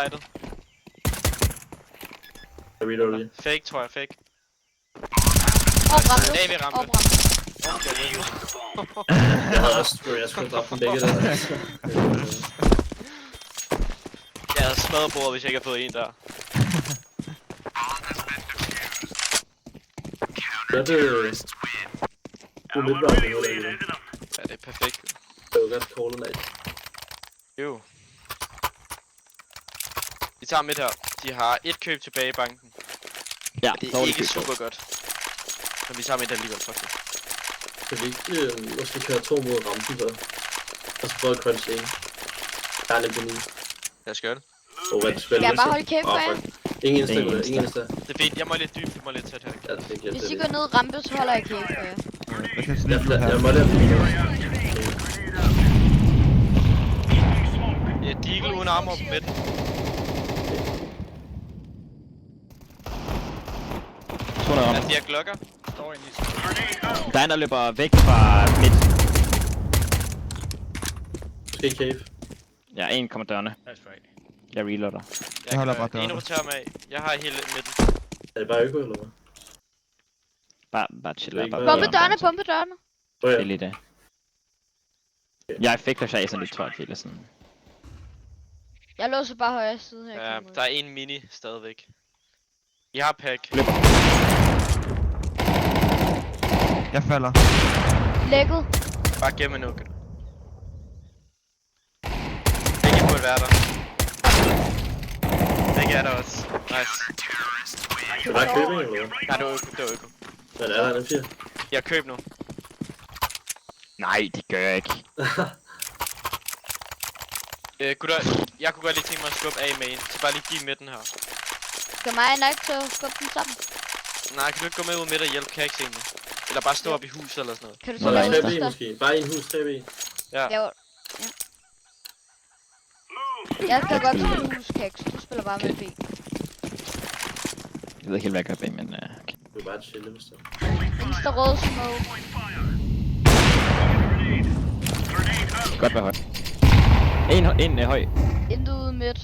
sidet. Jeg reloader lige. Fake, tror jeg, fake. Rampe. Nej, vi ramte. Rampe. Jeg havde også, jeg skulle dræbe dem begge der. Jeg havde smadret bordet, hvis jeg ikke havde fået en der. Ja, det er midtvejen, det hedder det. Ja, det er perfekt. Det var godt callet af. Jo. Vi tager midt her. De har et køb tilbage i banken. Ja, Det så er var ikke købt. super godt. Men vi tager midt alligevel, fuck det. Kan vi ikke måske køre 2 mod rampen så? Og så prøve at crunch en. Jeg er nemlig 9. Lad os gøre det. Skal jeg bare holde kæft for jer? Ingen insta, ingen insta. Det er fint, jeg må lidt dybt, jeg må lidt tæt her. Ja, det giver Hvis det I lidt. går ned rampe, så holder jeg kæft for jer. Jeg kan snitte Jeg her. må lade dem. Ja, Deagle uden armor på midten. Ja, de har klokker. Står inde i. Der er en, der løber væk fra midt. Måske cave. Ja, en kommer dørene. Jeg reloader. Jeg holder bare En dørene. roterer med af. Jeg har hele midten. Er det bare øko, eller hvad? Bare chill. Ikke Bare bare- Bombe dørene, bombe dørene. Oh, Det ja. er lige det. Jeg fik faktisk sådan lidt tørt, eller sådan. Jeg låser bare højre side her. Ja, der er en mini stadigvæk. I har pack. Jeg falder. Lækket. Bare gemme nu. Begge burde være der. Begge er der også. Nice. Det er bare købing, eller hvad? Nej, det var øko, det var øko. Men er der en M4? Jeg køb nu. Nej, det gør jeg ikke. Gutter, jeg kunne godt lige tænke mig at skubbe af med en. Så bare lige give midten her. Skal mig og Nike til at skubbe den sammen? Nej, kan du ikke gå med ud midt og hjælpe Kax egentlig? Eller bare stå op i huset eller sådan noget. Kan du så Så lave der er 3B Insta? måske. Bare en hus 3B. Ja. Ja. Jeg kan godt spille huskæks. Du spiller bare med B. Jeg ved ikke helt, hvad jeg gør bag, men... Okay. Du er bare chille, hvis der. Insta rød smoke. Godt være høj. En høj. Intet ude midt.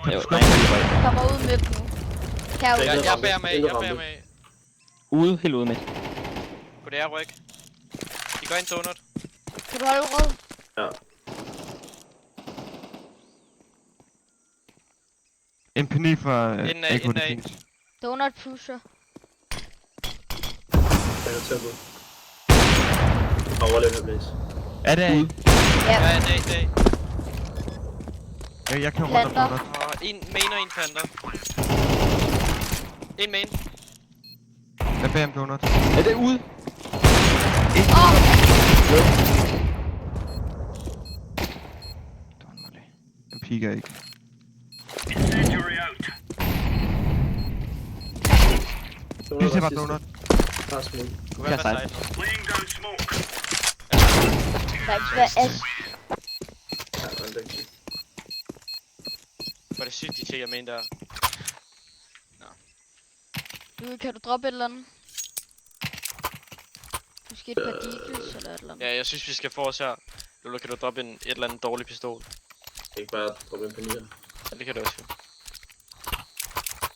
Jo, nej, en høj. Kommer ud midt nu. Kan jeg ud? Jeg bærer med af, jeg bærer med af. Ude, helt ude midt. Goddag, ryg. De går ind donut. Kan du holde rød? Ja. En penny for Indad, AK indad. Defense. Donut pusher. Jeg kan tage på. Overlev her, Blaze. Er det en? Ja, dag. Jeg kan rundt om Planter. donut. Og en main og en planter. En main. Jeg beder om donut. Er det ude? Den piker ikke. Vi ser bare donut. Bare smule. Kunne Ja, være sejt. sejt nu. Der er ikke være S. Ja, det er ikke. Hvor er det sygt, de tjekker main der. Kan du droppe et eller andet? Måske et par deagles eller et eller andet. Ja, jeg synes, vi skal få os her. Lula, kan du droppe et eller andet dårlig pistol? Ikke bare droppe en panier. Ja, det kan du også.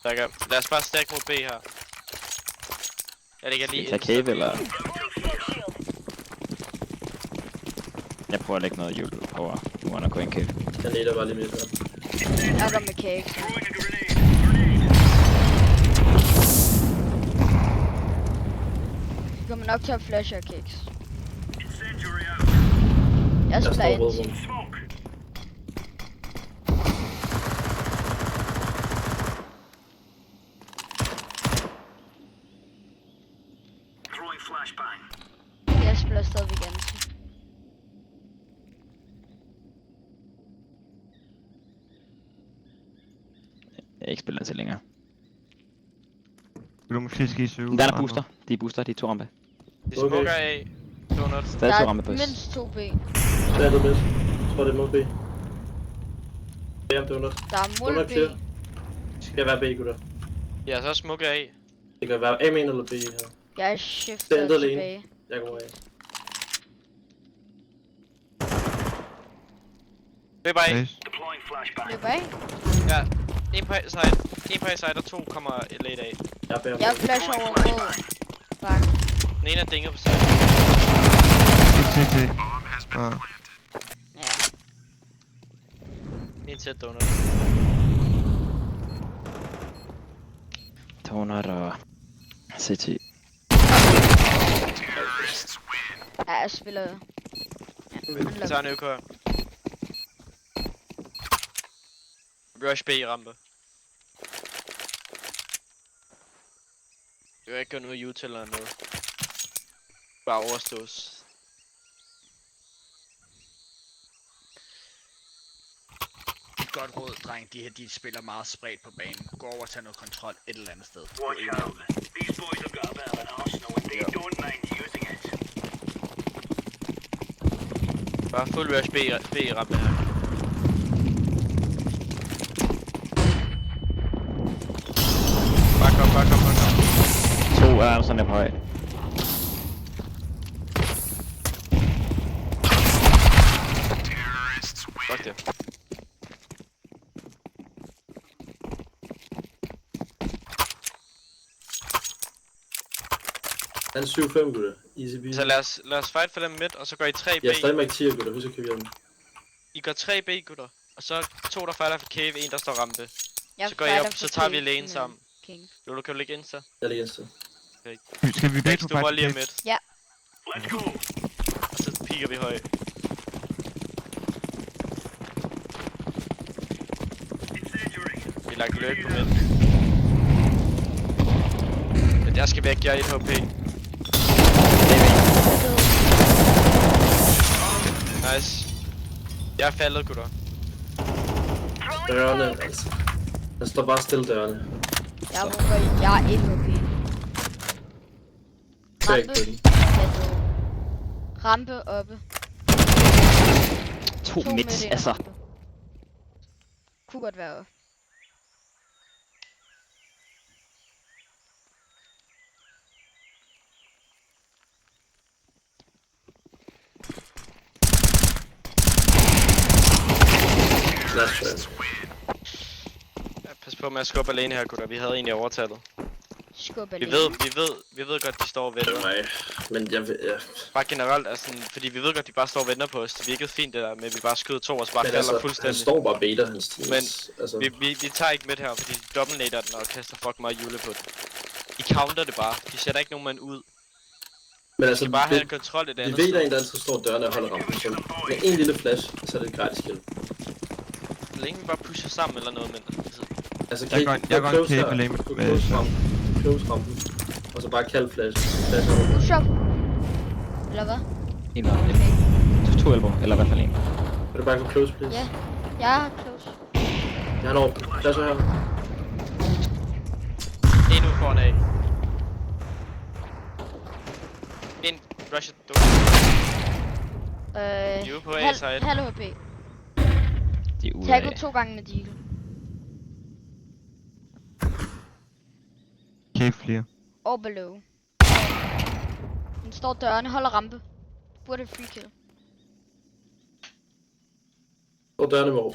Takker. Lad os bare stack mod B her. Ja, det kan lige... Tag cave, eller... Jeg prøver at lægge noget hjul over muren og gå ind cave. Jeg neder bare lige midt her. Jeg går med cake. Vi kommer nok til at flashe og cakes. Jeg Jeg spiller står ind. rød rum. Jeg spiller stadigvæk anti. Jeg ikke spiller til længere. Vil du måske ske søge? Der er booster. De er booster, de er 2 rampe. De smukker af. Donut. Stadig 2 rampe på. mindst 2 B. Så er det midt. Jeg tror det er mod B. Bam donut. Der er mul Donut B. clear. Det skal være B, gutter. Ja, så smukker af. Det kan være A-main eller B her. Jeg shifter Stand alene. tilbage. Jeg går af. Det er bare af. Nice. Løber af. Ja, en på A-side. En på A-side, og 2 kommer late af. Jeg bærer Jeg med. flasher over rød. Bak. Den ene er dinget på side. CT. Ah. Ja. En tæt donut. Donut og CT. Ja, jeg spiller... Ja, Jeg tager en øk her. Rush B i rampe. Jeg vil ikke gøre noget util eller noget. Bare overstås. Et godt råd, dreng. De spiller meget spredt på banen. Gå over og tage noget kontrol et eller andet sted. Bare fuld rush B i rampe her. Back up. 2 er Andersen er på høj. Fuck det. Han er 7-5, gutter. Easy peasy. Så lad os fight for dem midt, og så går I 3B. Jeg er stadig med 10, gutter. Husk at købe hjem. I går 3B, gutter. Og så 2 der fighter for cave, 1 der står rampe. Jeg Så går I fighter op, for så tager vi King, lane men sammen. King. Jo, kan du ligge ind så? Jeg ligger indsted. Skal vi begge Rex, to du var fight lige for midt. Ja. Og så piker vi højt. Vi lagt løb på midt. Men jeg skal væk, jeg er 1 HP. Nice. Jeg er faldet, gutter. Dørene, altså. Han står bare stille dørene. Jeg rukker. Jeg er 1 HP. Så ikke Rampe. på den. Rampe oppe. 2 To midt, ind altså. rampe. Kunne godt være. Last try. Ja, pas på med at skubbe alene her, gutter. Vi havde egentlig overtallet. Skub Vi alene. ved godt, de står og venter. Nej, men jeg ved... Ja. Bare generelt, altså, fordi vi ved godt, de bare står og venter på os. Det virkede fint det der med, at vi bare skød 2 og så bare Men falder altså, han fuldstændig. står bare beta, hans team. Men altså, Vi tager ikke midt her, fordi de dominater den og kaster fuck meget jule på den. De counter det bare. De sætter ikke nogen mand ud. men De altså, skal bare have en vi, kontrol et vi andet ved, der er sted. en, der altid står dørene og holder rampen. Så med en lille flash, så er det et gratis kill. Så længe vi bare pusher sammen eller noget, men... Altså, Altså, Jeg går en cave alene med close rampen. Close rampen. Og så bare kald flash. Flash over. Push up. Eller hvad? En eller anden. 2 elbow, eller i hvert fald en. Vil du bare gå close, please? Ja. Jeg er close. Jeg har en over. Flasher her. en nu foran af. En rushet dog. De er ude på A-side. Halv HP. De er ude Tagget af. 2 gange med deagle. Cave clear. Og below. Den står dørene, holder rampe. Burde free kill. Og dørene med over.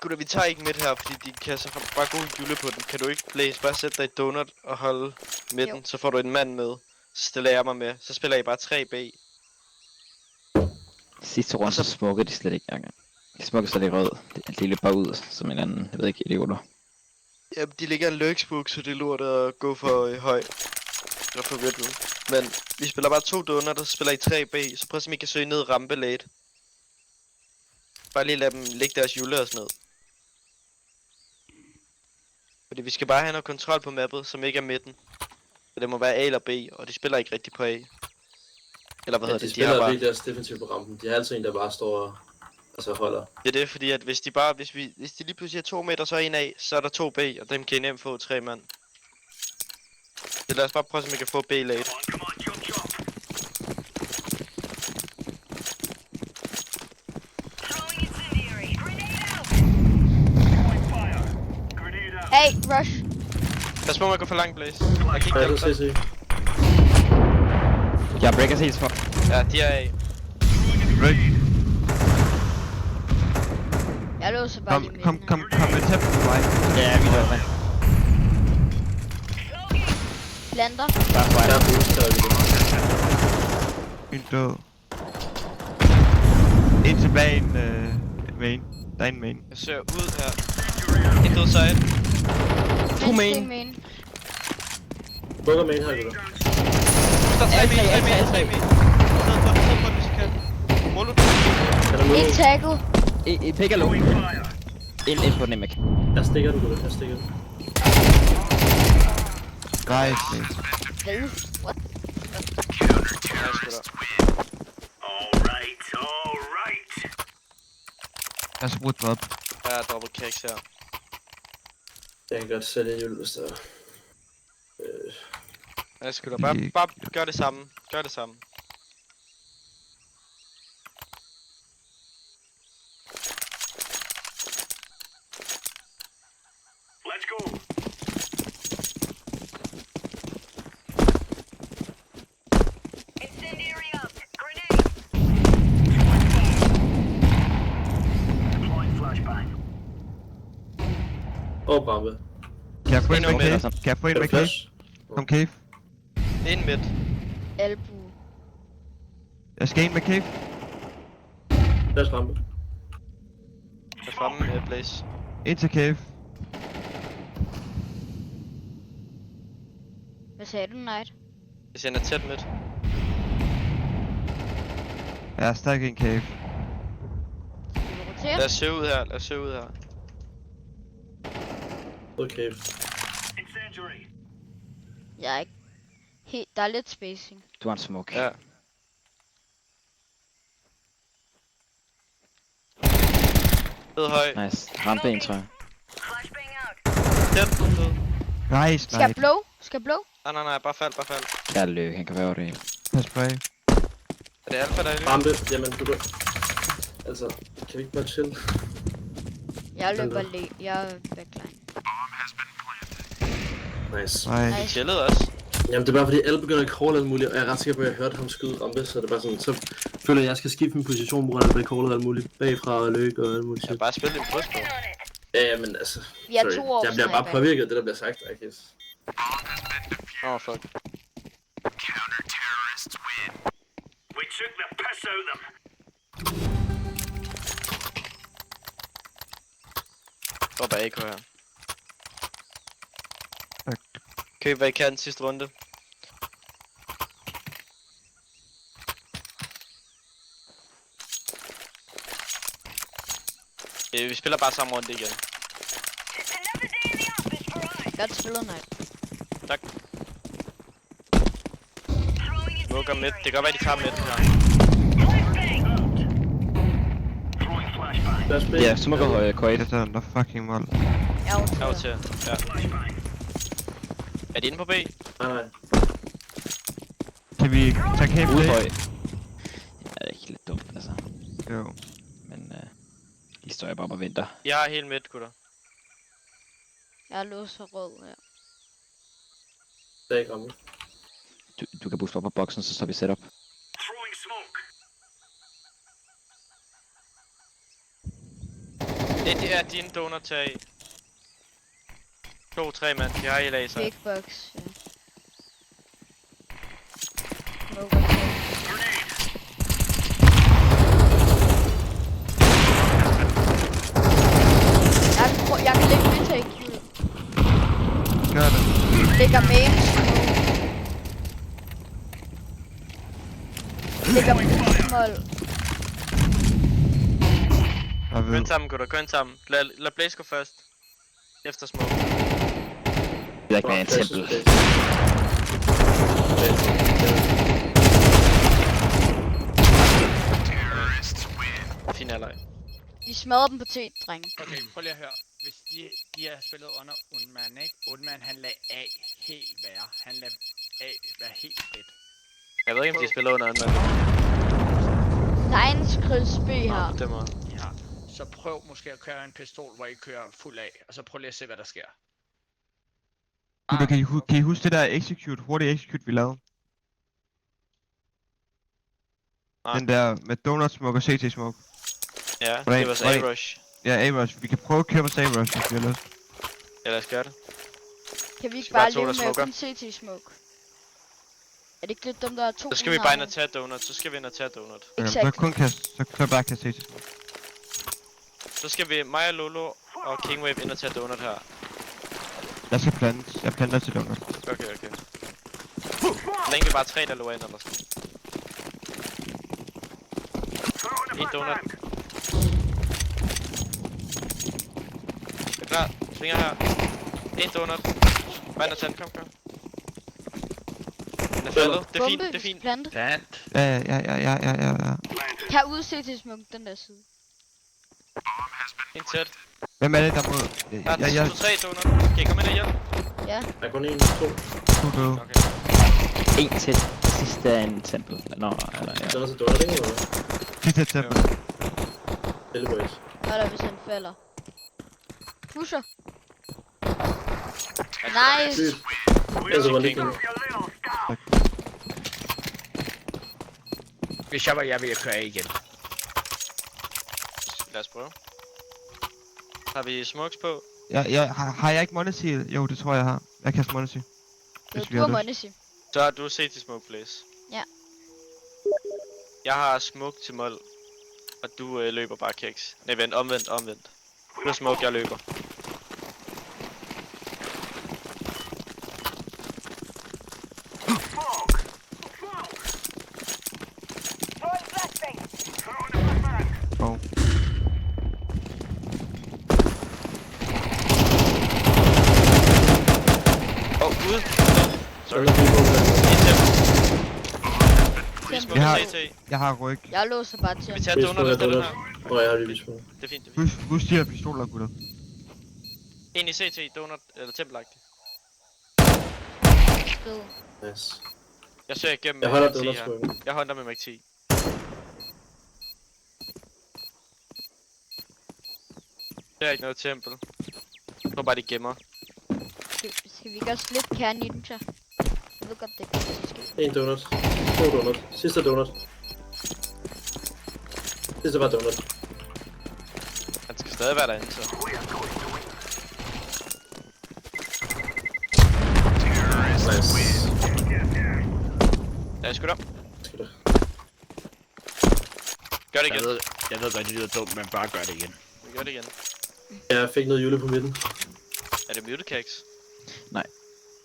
Gutter, vi tager ikke midt her, fordi de kan så bare gå en jule på den. Kan du ikke, Blaze, bare sætte dig i donut og holde midten, Jo. så får du en mand med. Så stiller jeg mig med. Så spiller I bare 3B. Sidste runde, så smukker de slet ikke engang. De smukker slet ikke rød. De løber bare ud som en anden, jeg ved ikke, idioter. Jamen, de ligger en lurksbook, så det er lort at gå for høj. ekstra på Red Room. Men vi spiller bare 2 donor, der spiller i 3B, så prøv at se, om I kan søge ned rampe late. Bare lige lade dem lægge deres julle og sådan noget. Fordi vi skal bare have noget kontrol på mappet, som ikke er midten. Så det må være A eller B, og de spiller ikke rigtig på A. Eller hvad hedder de det? spiller bare... virkelig også defensivt på rampen. De har altid en, der bare står og altså holder. Ja, det er fordi, at hvis de lige pludselig er 2 meter, så er en A, så er der 2 B, og dem kan I nemt få 3 mand. Så lad os bare prøve, om vi kan få B late. Hey, rush. Pas på, man går for langt, Blaze. Jeg kan ikke hjælpe dig. CC. Jeg breaker helt for. Ja, de er A. Break. Jeg låser bare lige Kom med tæt på mig. Ja, vi gør det. Planter. Der er boost, der er vi. En død. En tilbage, en main. Der er en main. Jeg ser ud her. En død side. 2 main. Bukker main her, gutter. Der er 3 main, 3 main. Ned på det, hvis I kan. Molo. Han er En med. tackle. En pick er low. En på den Emek. Jeg stikker du, gutter. Jeg stikker du. Nice, man. Hvad? What? Nice, gutter. Jeg skal bruge drop. Der er double kicks her. Jeg kan godt sætte en hjul, hvis der er. Nice, gutter. Bare gør det samme. Gør det samme. Åh, Brambe. Kan jeg få en Endnu med mere. cave? Kan jeg få en Er med det cave? flash? Kom cave. En midt. Albu. Jeg skal ind med cave. Flash rampe. Der er fremme med Blaze. Ind til cave. Hvad sagde du, Knight? Hvis han er tæt midt. Jeg er stadig i en cave. Skal vi rotere? Lad os søge ud her. Lad os søge ud her. Okay. Jeg er ikke helt... Der er lidt spacing. Du har en smoke. Ja. Fed høj. Nice. Rampe en, tror jeg. Tæt. Fed. Nice, Skal jeg nice. blow? Skal jeg blow? Nej. Bare fald. Jeg er løg, han kan være over det hele. Pas på A. Er det alfa, der er i lyd? Rampe. Jamen, du kan... Altså, kan vi ikke bare chill? Jeg løber lige. Jeg er backline. Nice. Nej. Nice. Chillede også. Jamen, det er bare fordi alle begynder at call alt muligt, og jeg er ret sikker på, at jeg hørte ham skyde rampe, så det er bare sådan, så føler jeg, at jeg skal skifte min position, på grund af, at der bliver callet alt muligt bagfra og løg og alt muligt Jeg shit. bare spille din bryst på. Ja, men altså, Vi er sorry. 2 år Jeg bliver bare påvirket af det, der bliver sagt, I guess. Fuck. Dropper AK her. Tak. Køb hvad I kan sidste runde. Vi spiller bare samme runde igen. Godt spillet, Knight. Tak. Smoker midt. Det kan godt være, de tager midt her. Lad os spille. Ja, smoke høj Quaid. Det er der fucking vold. Jeg er Jeg var over til. Ja. Er de inde på B? Nej. Kan vi tage cave Ude play? høj. Ja, det er ikke lidt dumt, altså. Jo. Men de står jeg bare og venter. Jeg har helt midt, gutter. Jeg er låst og rød, ja. Det er ikke rampe. Du kan booste op på boksen, så står vi setup. Det er din donor til A. 2-3 mand, de har i laser. Big box, ja. Smoker kill. Jeg kan lægge med take ud. Gør det. Ligger med. ligger mål. Jeg ved. Gå ind sammen, gutter. Gå ind sammen. Lad Blaze gå først. Efter smoke. Det er ikke mere en tempel. Fin alej. Vi smadrer dem på T, drenge. Okay, prøv lige at høre. Hvis de har spillet under Undman, ikke? Undman, han lagde A helt være. Han lagde A være helt fedt. Jeg ved ikke, om de spiller under en mand. Der er en skrids B her. Det må. Ja. Så prøv måske at køre en pistol, hvor I kører fuld af. Og så prøv lige at se, hvad der sker. Gutter, kan I huske det der execute, hurtigt execute, vi lavede? Nej. Den der med donut smoke og CT smoke. Ja, Hvordan- det var så hvordan- A-rush. Ja, A-rush. Vi kan prøve at køre på A-rush, hvis vi har lyst. Ja, lad os gøre det. Kan vi ikke Skal bare bare to, leve der med smoker. kun CT smoke? Er det ikke lidt dumt, der er to? Så skal vi bare ind og tage donut. Så skal vi ind og tage donut. Okay, så Exakt. kun kast, så bare kaste CT smoke. Så skal vi, mig og Lolo og Kingwave ind og tage donut her. Jeg skal plante. Jeg planter til donut. Okay. Så længe vi bare 3, der lå ind eller sådan. En donut. Jeg er klar. Svinger her. En donut. Vand og tand, kom. Den er faldet. Det er fint, det er fint. Plante. Plant. Ja. Kan ud CT smoke den der side. En tæt. Hvem er det, der må... Der er Jeg 2-3 donut. Kan I komme ind og hjælpe? Ja. Der er kun en, to. tog døde. Okay. En til. Sidste er en tempel. Nå, eller ja. Den er så dårlig, ikke? Eller hvad? Sidste tempel. Heldig boys. Hvad er der, hvis han falder? Pusher. Nice. Sygt. Den så var lige King. Hvis jeg var jeg, ville jeg køre A igen. Lad os prøve. Har vi smokes på? Har jeg ikke monesil? Jo, det tror jeg har. Jeg kan monesil. Jo, Hvis vi du har har lyst. Monesi. Så har du set til smoke, Blaze. Ja. Jeg har smoke til mål. Og du løber bare keks. Nej, vent, omvendt. Du har smoke, jeg løber. Oh. Ude. Sorry. Den er lige på, En tempel. Vi Tempel. smoker Jeg har- CT. Jeg har ryg. Jeg låser bare til. Vi tager Vi donut smoker efter den donut. her. Åh, jeg har lige vist på. Det er fint. Husk de her pistoler, gutter. En i CT, donut, eller tempelagtigt. Fed. Nice. Jeg søger igennem Jeg holder MAC-10 donut her. på. Jeg holder med MAC-10. Der er ikke noget tempel. Jeg tror bare, de gemmer. Skal vi ikke også lidt kerne i den, så? Jeg ved godt, det er det, skal. En donut. To donut. Sidste donut. Sidste var donut. Han skal stadig være derinde, så. Nice. Ja, sgu da. Skal det. Gør det igen. Jeg ved godt, det lyder dumt, men bare gør det igen. Vi gør det igen. Jeg fik noget jule på midten. Er det muted cakes? Nej.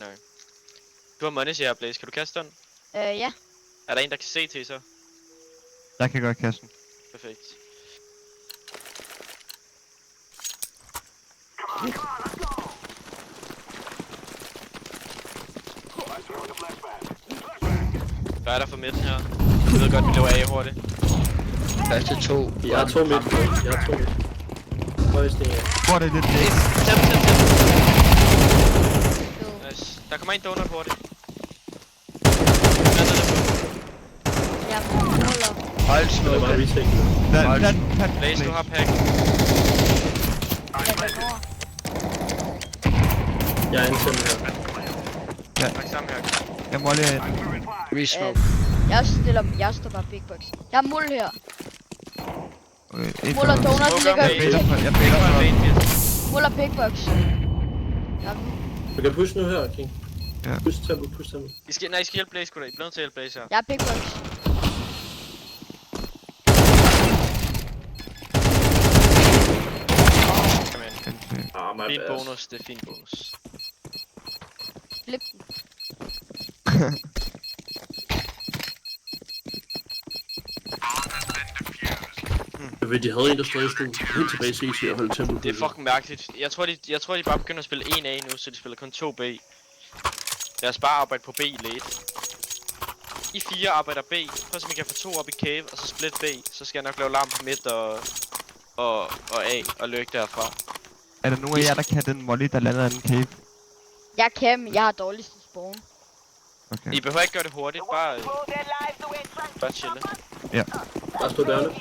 Nej. Du har money her, Blaze. Kan du kaste den? Ja. Er der en, der kan se til så? Jeg kan godt kaste den. Perfekt. Hvad er der for midten her? Jeg ved godt, vi løber af hurtigt. Plads til 2. Jeg har to midt. Jeg har to midt. Højst en af. Hvor er det lidt det? Tæt. Fed. Nice. Der kommer en donut hurtigt. Jeg måler. Hold Det er smoke. bare retake. Plant, Blaze, du har pack. Jeg går over. Jeg er indsendt her. Tak sammen her. Jeg må lige ind. Resmoke. Jeg står bare big box. Jeg har mul her. Okay, en Mul og donut. donut Smoker ligger. bait. Jeg bailer for. Mul og big box. Ja, Du kan push nu her, King. Ja. Push tempel. I skal hjælpe Blaze, sgu da. I bliver nødt til at hjælpe Blaze her. jeg er big box. Kom ind. Okay. Ah, my Fin bad. bonus, det er fin bonus. Flip den. Jeg ved, de havde en, der stadig stod helt tilbage i CC og holdt tempo. Det er fucking mærkeligt. Jeg tror de bare begynder at spille 1A nu, så de spiller kun 2B. Lad os bare arbejde på B late. I 4 arbejder B. Prøv at se, om I kan få 2 op i cave, og så split B. Så skal jeg nok lave larm på midt og A, og lykke derfra. Er der nogen af jer, der kan den molly, der lander en cave? Jeg kan, men jeg har dårligst spawn. Okay. I behøver ikke gøre det hurtigt, bare chille. Bare stå dørene.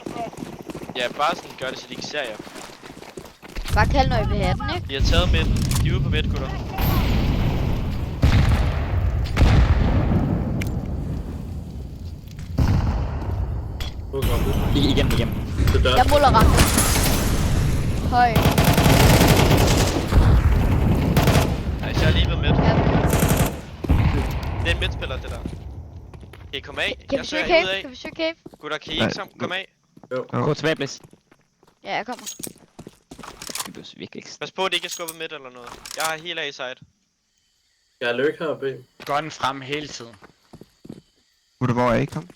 Ja, bare sådan gør det, så de ikke ser jer. Bare kald, når I vil have den, ikke? De har taget midt. De er ude på midt, gutter. Nu er ramt det. Igen. Det er dør. Jeg måler ramt. Høj. Nej, så er lige ved midt. Ja. Det er en midtspiller, det der. Kan I komme af? Kan vi søge cave? Kan vi søge cave? Gutter, kan I ikke sammen komme af? Gå tilbage, please. Ja, jeg kommer. Vi bliver virkelig ikke... Pas på, at det ikke er skubbet midt eller noget. Jeg har helt A-side. Jeg er lykke her, B. Gør den frem hele tiden. Gutter, hvor er I? Kom.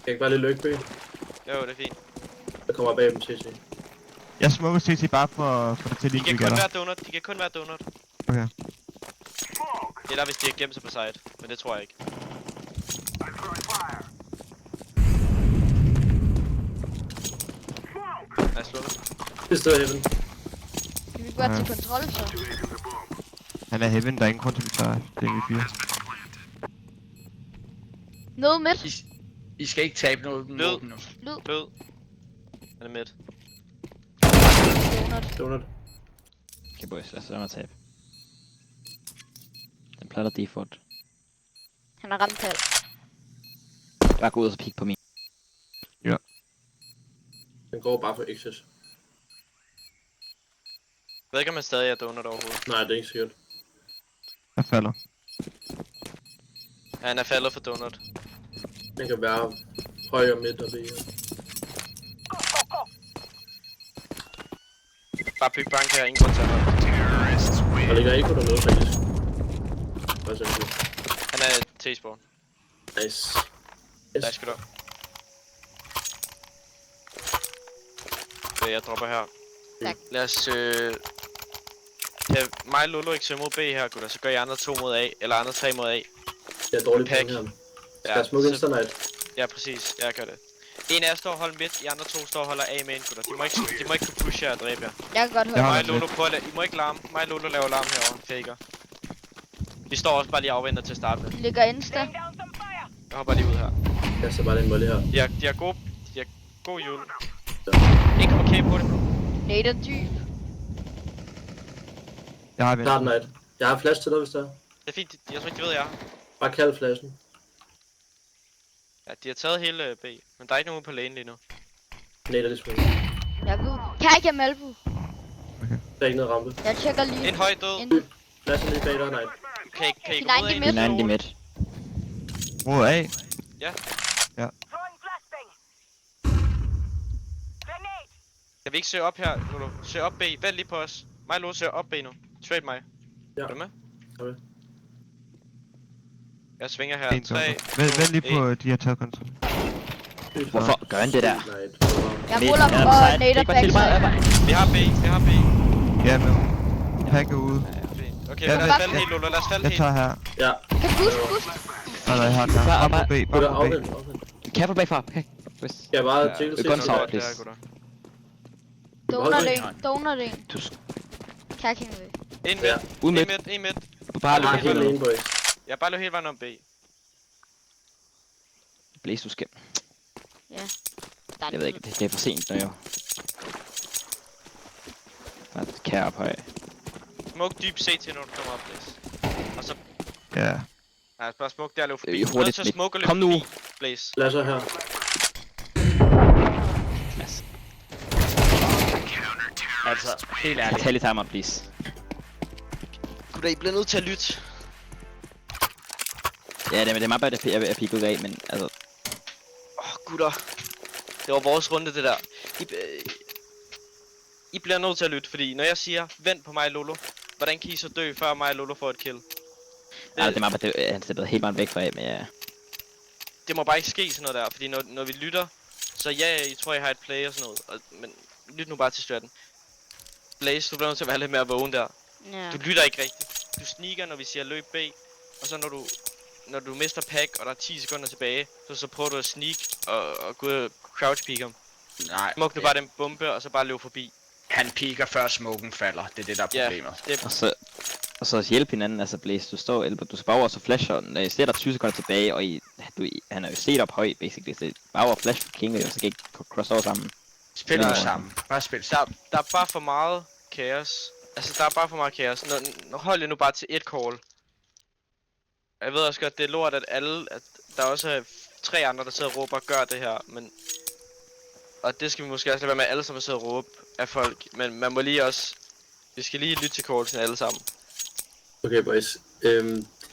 Jeg kan bare lige lykke B. Jo, det er fint. Jeg kommer bag dem CC. Jeg smukker CT bare for det til De lige kan vi kun gør være donut. De kan kun være donut. Okay. Eller hvis de har gemt sig på side. Men det tror jeg ikke. Nej, slå det. Det står heaven. Kan vi bare til kontrol, så? Han er heaven, der er ingen grund til, at vi tager det vi 4. Nede midt. I skal ikke tabe noget Lyd. våben nu. Lyd. Blød. Han er midt. Donut. Donut. Okay, boys, lad os lade mig tabe. Den platter default. Han har ramt halv. Bare gå ud og så kigge på min. Den går bare for XS. Jeg ved ikke, om han stadig er donut overhovedet. Nej, det er ikke sikkert. Jeg falder. Ja, han er faldet for donut. Den kan være høj og midt og B. Bare byg bank her, ingen grund til at holde. Der ligger ikke dernede, faktisk. Hvad er det? Han er T-spawn. Nice. Der skal du. Okay, jeg dropper her. Tak. Lad os kan mig og Lolo ikke søge mod B her, gutter, så gør I andre 2 mod A, eller andre 3 mod A. Jeg er dårlig Pack. på her. Skal jeg smukke Insta-night? Ja, præcis. Jeg gør det. En af jer står og holder midt, de andre 2 står og holder A main, gutter. De må ikke kunne pushe jer og dræbe jer. Jeg kan godt Jeg høre. har- Mig og Lolo prøver at I må ikke larme. Mig og Lolo laver larm herovre. Faker. Vi står også bare lige og afventer til at starte med. De ligger insta. Jeg hopper lige ud her. Jeg ser bare den volley her. De har god jul. Ikke okay på det. Nate er dyb. Jeg har vendt. Start night. Jeg har flash til dig, hvis der er. Det er fint, jeg tror ikke, de ved, jeg er. Bare kald flashen. Ja, de har taget hele B, men der er ikke nogen på lane lige nu. Nej, det er lidt Jeg er god. Kan jeg ikke have Malbu? Der er ikke noget rampe. Jeg tjekker lige. En høj død. Inden. Flashen lige bag dig, night. Kan I De gå er mod 90 en? midt. 90 midt. Mod A. Kan vi ikke søge op her, Lolo? Søg op B. Vent lige på os. Mig og Lolo søger op B nu. Trade mig. Ja. Er du med? Okay. Jeg svinger her. En 3. Vent lige på, de har taget kontrol. Hvorfor gør han det der? Night. Jeg Midt, ruller han er på og side. Nate er Kig bare til mig, backside. Vi har B. Vi har B. Ja, men pack er ude. Ja, fint. Okay, Ja, lad os godt. falde helt, Lolo. Lad os falde Jeg helt. tager her. Ja. Kan boost. Nej, jeg har den her. Bare- Bare på B, Gutter, bare på B. afvend, afvend. Careful bagfra. Okay. Hvis. Skal jeg bare Ja, tjekke det til? er Gun så side, godt, det please. her, gutter. Donut en. Donut en. Du Kacking ved. En Ja. midt. Ude En midt. midt. En midt. bare Jeg løb har helt helt ned. alene, boys. Jeg bare løb hele vejen om B. Blæs, du skal. Der er Jeg ved ikke, det er for sent nu jo. Bare kære op høj. Smuk dyb CT, når du kommer op, Blaze. Og så... Ja. Nej, bare smuk der og løb forbi. Det er Du er nødt hurtigt til at midt. smukke og løbe Kom nu. forbi, Blaze. Flasher her. Mads. Altså, helt Kan ærligt. tage lidt timeout, please. Gutter, I bliver nødt til at lytte. Ja, det er meget bare, at jeg fik ud af, men altså... Gutter. Det var vores runde, det der. I bliver nødt til at lytte, fordi når jeg siger, vent på mig, Lolo. Hvordan kan I så dø, før mig og Lolo får et kill? Altså, det er meget bare, han sætter helt meget væk fra af, men ja... Det må bare ikke ske sådan noget der, fordi når vi lytter, Så ja, I tror, I har et play og sådan noget. Men lyt nu bare til størten. Blaze, du bliver nødt til at være lidt mere vågen der. Ja. Du lytter ikke rigtigt. Du sneaker, når vi siger løb B. Og så når du mister pack, og der er 10 sekunder tilbage, så prøver du at sneak og gå ud og crouch peek ham. Nej, Smuk nu bare den bombe, og så bare løb forbi. han piker før smoken falder. Det er det, der er Ja, problemet. det Og så hjælpe hinanden, altså Blaze, du står Elber, du skal bare over så flasher, når jeg ser der 20 sekunder tilbage, og han er jo set op højt, basically, så bare over flash for King, og så kan ikke cross over sammen. Spil nu Nej. sammen. Bare spil sammen. der er bare for meget kaos. Altså, der er bare for meget kaos. Når hold jer nu bare til et call. Jeg ved også godt, det er lort, at der også er 3 andre, der sidder og råber, gør det her, men... Og det skal vi måske også lade være med, at alle sammen sidder og råbe af folk, men man må lige også... Vi skal lige lytte til callsene alle sammen. Okay, boys.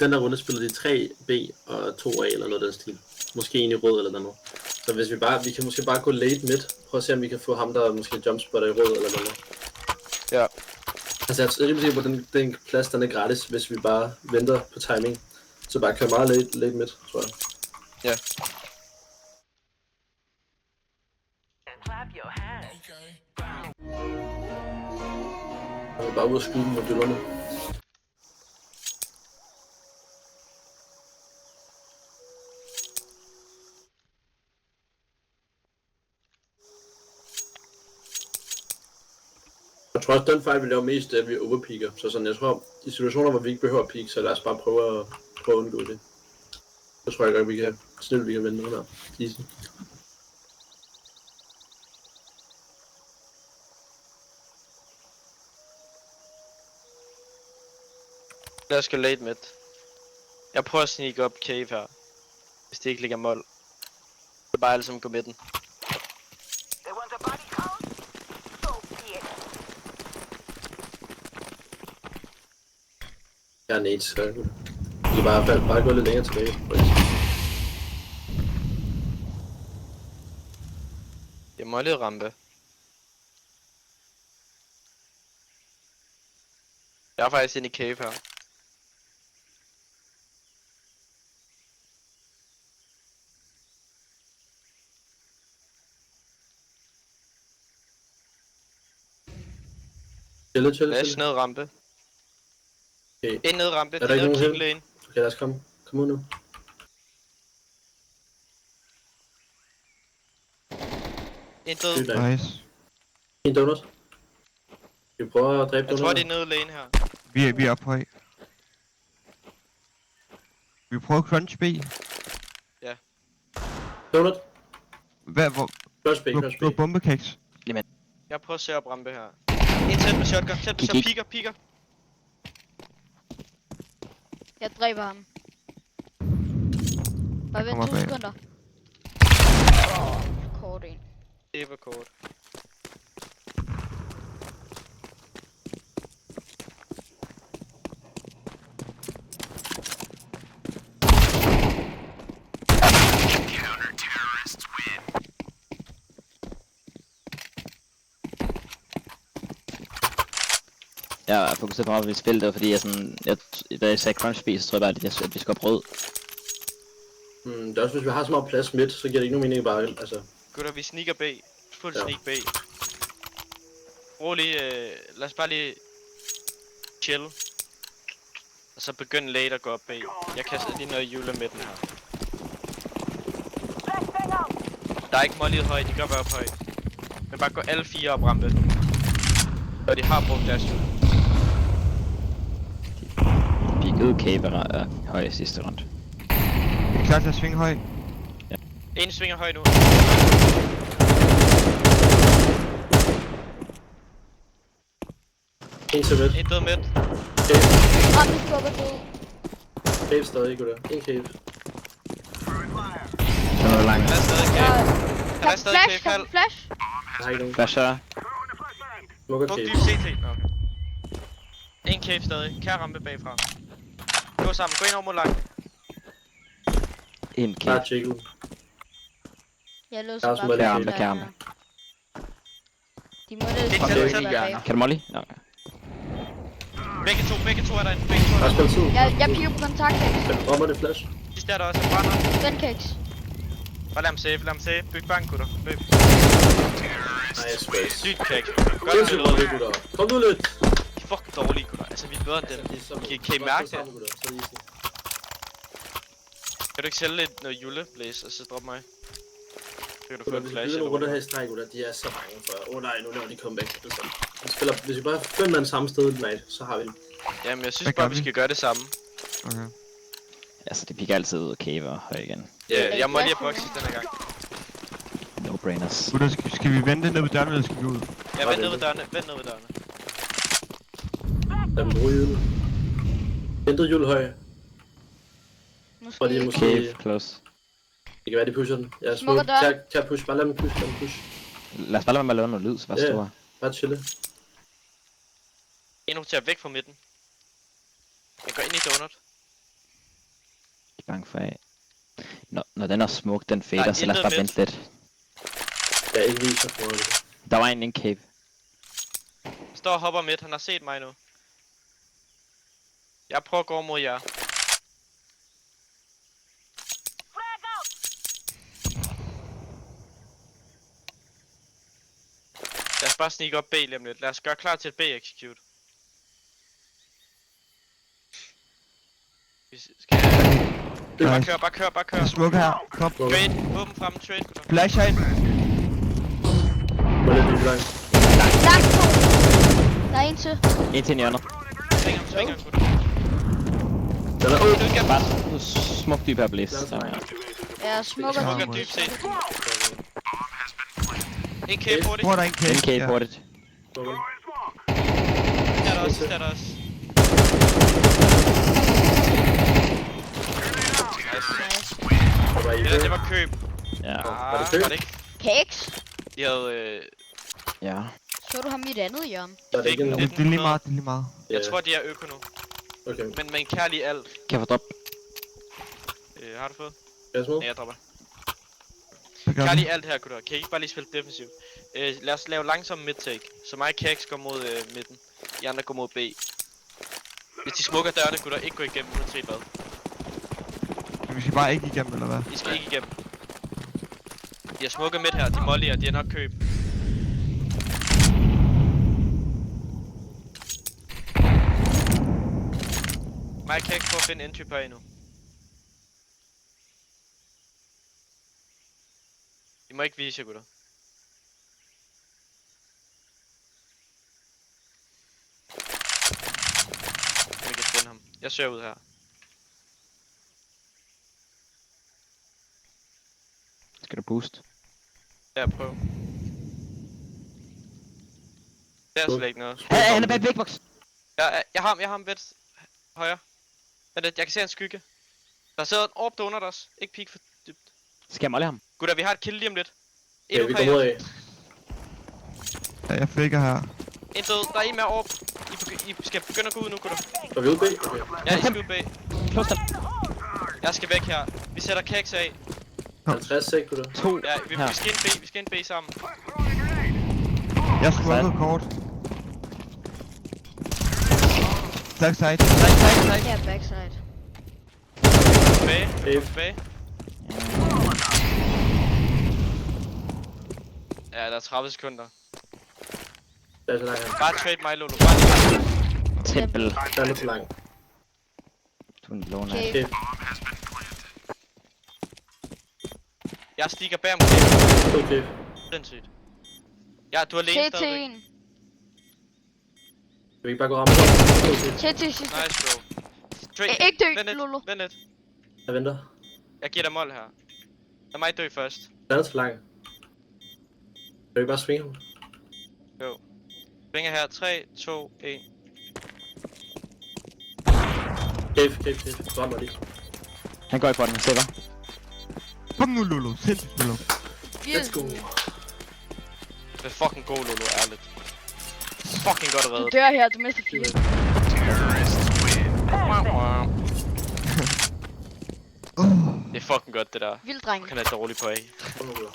Den der runde spiller de 3B og 2A eller noget af den stil. Måske en i rød eller noget. Så hvis vi kan måske bare gå late mid. Prøv at se, om vi kan få ham, der måske jumpspotter i rød eller noget. Ja. Altså, jeg er rimelig sikker på, at den plads, den er gratis, hvis vi bare venter på timing. Så bare køre meget late mid, tror jeg. Ja. Jeg vil bare ud og skyde dem med dyllerne. Jeg tror også, den fejl vi laver mest, er, at vi overpeaker. Så sådan, jeg tror, i situationer, hvor vi ikke behøver at peak, så lad os bare prøve at undgå det. Så tror jeg godt, vi kan vinde noget der. Easy. Lad os gå late mid. Jeg prøver at sneak op cave her. Hvis det ikke ligger mål. Så bare alle sammen gå med den. Jeg er nades, så vi kan bare gå lidt længere tilbage. Jeg må lige rampe. Jeg er faktisk inde i cave her. Chill. Flash ned rampe. Okay. Ind ned rampe. Er der ikke Ned nogen king lane. Okay, lad os komme ud nu. En død. Nice. En donut. Vi prøver at dræbe Jeg tror donut. det er nede lane her. Vi er oppe høj. Vi prøver crunch B. Donut. Hvad, hvor? Crush B. Du har bombekaks. Jeg prøver at se op rampe her. En tæt med shotgun. Tæt med shotgun. Piker. Jeg dræber ham. Bare vent Kommer 2 bag. sekunder. Kort en. Det var kort. Jeg er fokuseret på meget, at vi spiller det, fordi da jeg sagde crunch speed, så tror jeg bare, at vi skal op rød. Det er også, hvis vi har så meget plads midt, så giver det ikke nogen mening bare, altså. Gutter, vi sneaker B. Fuld sneak B. Rolig, lad os bare lige chill. Og så begynde late at gå op B. Jeg kaster lige noget jule med den her. Der er ikke molly højt, de gør bare op højt. Men bare gå alle 4 op rampe. Og de har brugt deres jule. Vi gik ud cave og høj sidste rundt. Vi er klar til at svinge høj. En svinger højt nu. En til midt. En død midt. Rampe skubber død. Cave stadig, gutter. En cave. Den er lang. Han er stadig cave. Han er Kan stadig flash, cave. kan flash. Jeg har ikke nogen. Flasher. Smukker Buk cave. dyb CT. Okay. En cave stadig. Kan rampe bagfra. Gå sammen. Gå ind over mod lang. En Bare cave. tjekket. Jeg låser Der er også bare meget fast kærme, kærme. der. De må Det er næsten tæt, være tæt. bag. Kan du molly? Nå. Begge to er derinde. Begge to er Bare derinde. spil tid. Jeg piger på kontakt. Rammer det flash. Sidst er der også en brænder. Den keks. Bare lad ham save. Byg bank, gutter. Løb. Nice space. Sygt kæk. Godt Sindssygt spillet. godt, gutter. Kom nu lidt. De er fucking dårlige, gutter. Altså, vi er bedre end dem. Kan I mærke det? Kan du ikke sælge lidt noget juleblæs, og så droppe mig? Så kan du få Gutter, en hvis vi flash spiller eller nogle runder her hvad? i streg, gutter, de er så bange for... Nej, nu laver de comeback. Altså, hvis vi bare 5 mand samme sted i night, så har vi den. Jamen, jeg synes Hvad bare, gør vi vi? skal gøre det samme. Okay. Altså, det piker altid ud af cave og høj igen. Ja, jeg må lige have plads boxes den her gang. No brainers. Gutter, skal vi vente ned ved døren, eller skal vi ud? Ja, vent ned ved dørene. Vent ned ved dørene. Lad dem bruge jul. Ventet jul høj. Måske Fordi ikke. måske... Cave, close. Det kan være, de pusher den. Jeg er Smukker smuk. døren. Tag push. Bare lad dem push. Lad os bare lade være med at lave noget lyd, så bare Ja. store. Bare chille. En roterer væk fra midten. Jeg går ind i donut. Ikke bange for af. Når den er smuk, den fader, så lad os intet bare vente lidt. Jeg ikke viser for det. Der var en cave. Står og hopper midt. Han har set mig nu. Jeg prøver at gå mod jer. Lad os bare snige op B lige om lidt. Lad os gøre klar til et B-execute. Vi skal... Nice. Bare kør. Jeg er smuk her. Kom. Trade. Åben frem. Trade, gutter. Flash herind. Må lidt dybt langt. Langt to. Der er en til. En til hjørnet. Sving ham, gutter. Den er ud. Bare smuk dyb her, Blaze. Lad os Så, bare. Ja, smukker. Ja. Smukker dybt set. En kæbe hurtigt. Hvor er der en cave? en cave hurtigt. Kommer. Der er der også. Der er der også. Nice. Der var i Det var køb. Ja. Var det køb? Var det ikke? Cakes. De havde... Ja. Så du ham i et andet hjørne. Der er det ikke en... Det er lige meget, det er lige meget. Jeg tror, de er øko nu. Okay. Men en kærlig alt. Kan jeg få drop? Har du fået? Er jeg smuk? Nej, jeg dropper. Hvad gør vi? Kærlig alt her, gutter. Kan I ikke bare lige spille defensivt? Lad os lave langsom mid-take. Så mig og Kax går mod midten. De andre går mod B. Hvis de smukker dørene, gutter, ikke gå igennem, uanset hvad. Vi skal bare ikke igennem, eller hvad? I skal ikke igennem. De har smukket midt her, de mollier, de har nok køb. Mig og Kax prøver at finde entry på A nu. I må ikke vise jer, gutter. Vi kan finde ham. Jeg søger ud her. Skal du boost? Der, prøv. Der er slet ikke noget. Han er bag big box. Jeg har ham ved højre. Vent lidt, jeg kan se en skygge. Der sidder en orb under os. Ikke peek for dybt. Skal jeg molle ham? Gutter, vi har et kill lige om lidt. Ja, Endnu vi par kommer ud af. af. Ja, jeg flikker her. En død, der er en mere orb. I skal begynde at gå ud nu, gutter. Var vi ude B? Okay. Ja, I skal ud bag. Close den. Jeg skal væk her. Vi sætter Kax af. 50 sek, gutter. 2 Ja, vi her. skal ind B. Vi skal ind B sammen. Jeg smukkede kort. Backside. Side. Ja, backside. Tilbage. Safe. Tilbage. Ja, der er 30 sekunder. Der er så langt her. Bare trade mig, Lolo. Bare lige. Tempel. Der er lidt for langt. Du er en låner. Okay. Okay. Jeg stikker bag måske. Okay. Sindssygt. Ja, du er alene CT stadigvæk. 1. Kan vi ikke bare gå ramme? Okay. CT sidste. Nice, bro. Trade. Ikke dø, Vent lidt. Lolo. Vent lidt. Jeg venter. Jeg giver dig mål her. Lad mig dø først. Der er lidt for langt. Kan vi ikke bare swinge ham? Jo. Svinger her. 3, 2, 1. Cave. Ram mig lige. Han går i for den, sætter. Kom nu, Lulu. Sindssygt, Lulu. Let's go. Det er fucking god, Lolo, ærligt. Fucking godt Du reddet. dør her, du mister 4. Det er fucking godt, det der. Vild dreng. Han er dårlig på A. Kom nu, gutter.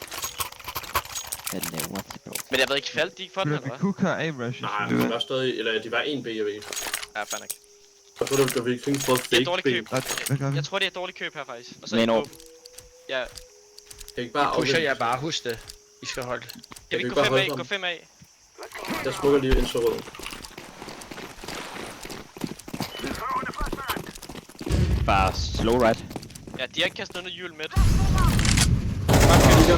Hvad laver de, bro? Men jeg ved ikke, faldt de ikke for den, Vi eller hvad? kunne køre A-rushes. Nej, de var stadig... Eller de var en B, jeg ved ikke. Ja, fanden ikke. Jeg tror, det var vi ikke prøve Det er fake dårligt B. køb. Hvad gør vi? Jeg tror, det er et dårligt køb her, faktisk. Og så Med en ikke orb. åben. Ja, vi ikke bare Pusher afvente? jeg bare, husk det. I skal holde. Jeg vi vil gå bare 5 holde af, ham? gå 5 af. Jeg smukker lige ind så rød. Bare slow right. Ja, de har ikke kastet noget hjul midt. Kigger.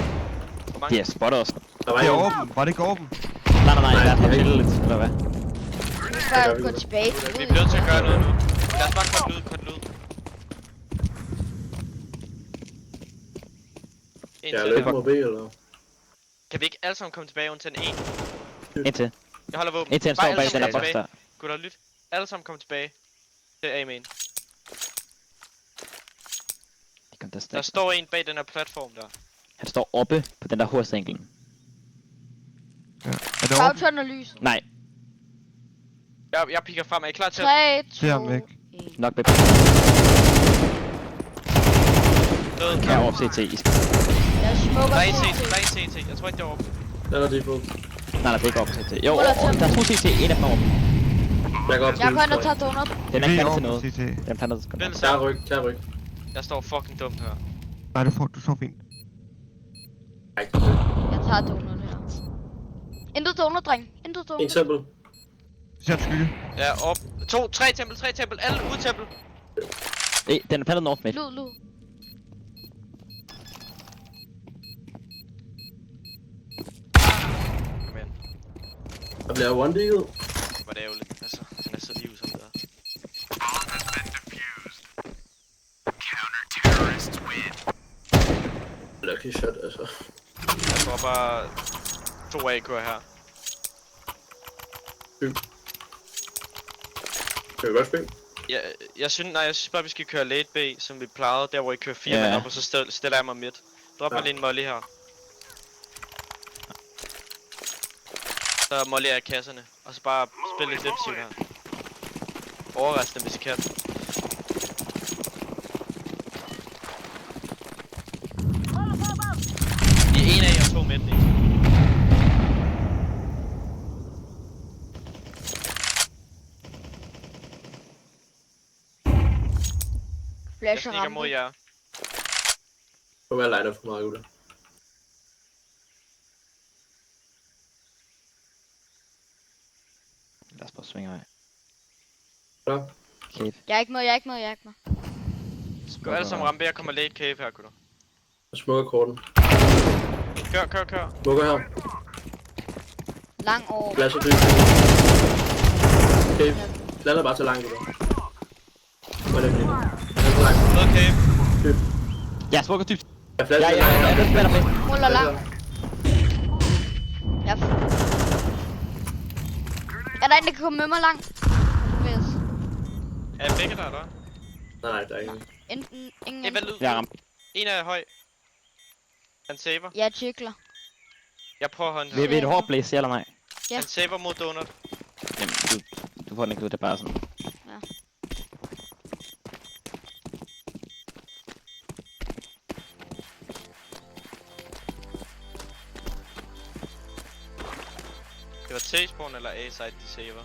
Hvor mange? De har spottet os. Der var Det er en. åben. Var det ikke åben? Nej, Nej, der er de har ikke- til lidt, eller hvad? Nu skal jeg gå tilbage til Vi er nødt til at gøre noget nu. Lad os bare korte ud. En Jeg er til. løbet mod B, eller? Kan vi ikke alle sammen komme tilbage undtagen en? Indtil. Jeg holder våben. Indtil han Bare står alle bag den sammen der boks tilbage. der. Gutter, lyt. Alle sammen komme tilbage. Det er A-main. De kom der Der stærkt. står en bag den her platform der. Han står oppe på den der hovedstænklen. Ja. Er det åben? Bagtøren og lyset. Nej, Jeg picker frem. Er I klar til 3, 2, Det er ham væk. 1. nok med død? her over CT. Jeg Der smukker er en CT. CT. Der er en CT. Jeg tror ikke, det er oppe. Den er default. Nej, det er ikke over på CT. Jo, Hvor er der der er 2 CT, en af dem er over. Jeg går op til Jeg går ind og tror tager donut. Den er Vi ikke er plantet til åben, noget. CT. Den er plantet til Vel noget. så. Klar ryg. Jeg står fucking dumt her. Nej, du så fint. Nej. Jeg tager donut her. Intet donut, dreng. Intet En donut. tempel. Så er en skygge. Ja, op. 3 tempel. Alle ud tempel. Den er plantet north mid. Lud. Kom igen. Der bliver one-digget. Hvor det ærgerligt. Altså, han er så liv som det er. Lucky shot, altså. Jeg tror bare 2 AK'er her. Kan vi godt spille? Jeg synes bare, vi skal køre late B, som vi plejede. Der, hvor I kører 4 Ja. mand op, og så stiller jeg mig midt. Drop mig Ja. lige en molly her. Så molly jeg i kasserne. Og så bare spille lidt defensivt her. Overrask dem, hvis I kan. Vi er 1 A og 2 midt. Jeg Flash og stikker mod rampe. jer. Du må være line for meget, gutter. Lad os bare svinge af. Klar? Cave. Jeg er ikke med. Gå alle sammen rampe, jeg kommer late cave her, gutter. Jeg smukker korten. Kør. Smukker her. Lang over. Flash og dyb. Okay. Lander bare så langt, gutter. Hvor er det lige? Lander så langt. Noget cave. Ja, smukker dybt. Jeg flasher Ja, langt. den spænder med. Ruller lang. Er der en, der kan komme med mig langt? Yes. Er begge der, eller? Nej, der er ingen. Ingen. Det er vel ud. Jeg ramte. En er høj. Han saver. Jeg tjekler. Jeg prøver hånden Vil her. vi et hårdt blæs, ja eller nej? Ja. Han saver mod donut. Jamen, du får den ikke ud, det er bare sådan. Det var T-spawn eller A-side, de saver.